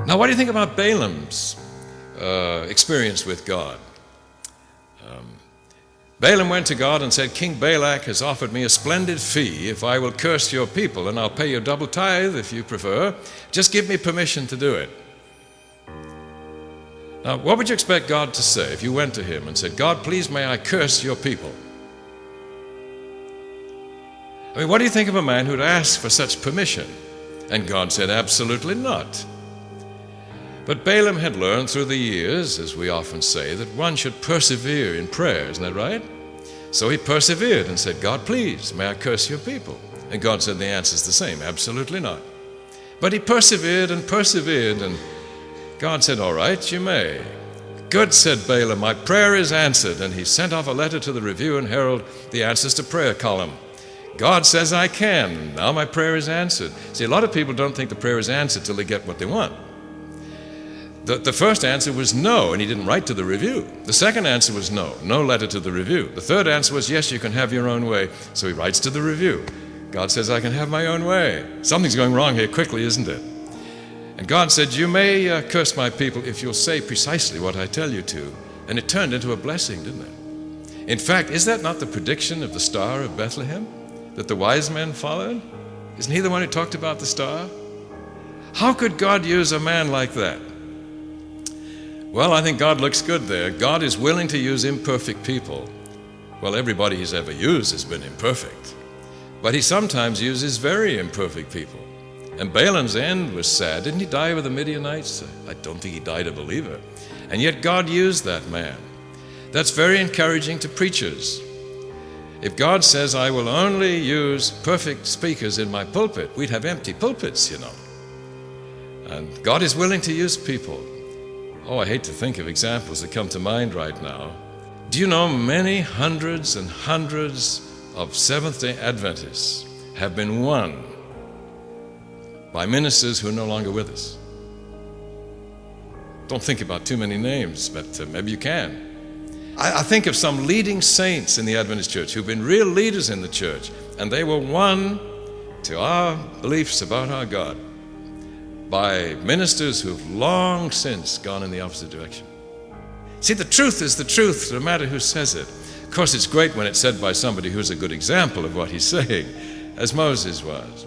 Now, what do you think about Balaam's experience with God? Balaam went to God and said, King Balak has offered me a splendid fee if I will curse your people, and I'll pay you double tithe if you prefer. Just give me permission to do it. Now, what would you expect God to say if you went to him and said, God, please may I curse your people? I mean, what do you think of a man who'd ask for such permission? And God said, absolutely not. But Balaam had learned through the years, as we often say, that one should persevere in prayer, isn't that right? So he persevered and said, God, please, may I curse your people? And God said the answer's the same, absolutely not. But he persevered, and God said, all right, you may. Good, said Balaam, my prayer is answered. And he sent off a letter to the Review and Herald, the answers to prayer column. God says I can. Now my prayer is answered. See, a lot of people don't think the prayer is answered till they get what they want. The first answer was no, and he didn't write to the Review. The second answer was no letter to the Review. The third answer was yes, you can have your own way. So he writes to the Review. God says, I can have my own way. Something's going wrong here quickly, isn't it? And God said, you may curse my people if you'll say precisely what I tell you to. And it turned into a blessing, didn't it? In fact, is that not the prediction of the star of Bethlehem that the wise men followed? Isn't he the one who talked about the star? How could God use a man like that? Well, I think God looks good there. God is willing to use imperfect people. Well, everybody he's ever used has been imperfect. But he sometimes uses very imperfect people. And Balaam's end was sad. Didn't he die with the Midianites? I don't think he died a believer. And yet God used that man. That's very encouraging to preachers. If God says, I will only use perfect speakers in my pulpit, we'd have empty pulpits, you know. And God is willing to use people. Oh, I hate to think of examples that come to mind right now. Do you know many hundreds and hundreds of Seventh-day Adventists have been won by ministers who are no longer with us? Don't think about too many names, but maybe you can. I think of some leading saints in the Adventist church who've been real leaders in the church, and they were won to our beliefs about our God by ministers who've long since gone in the opposite direction. See, the truth is the truth, no matter who says it. Of course, it's great when it's said by somebody who's a good example of what he's saying, as Moses was.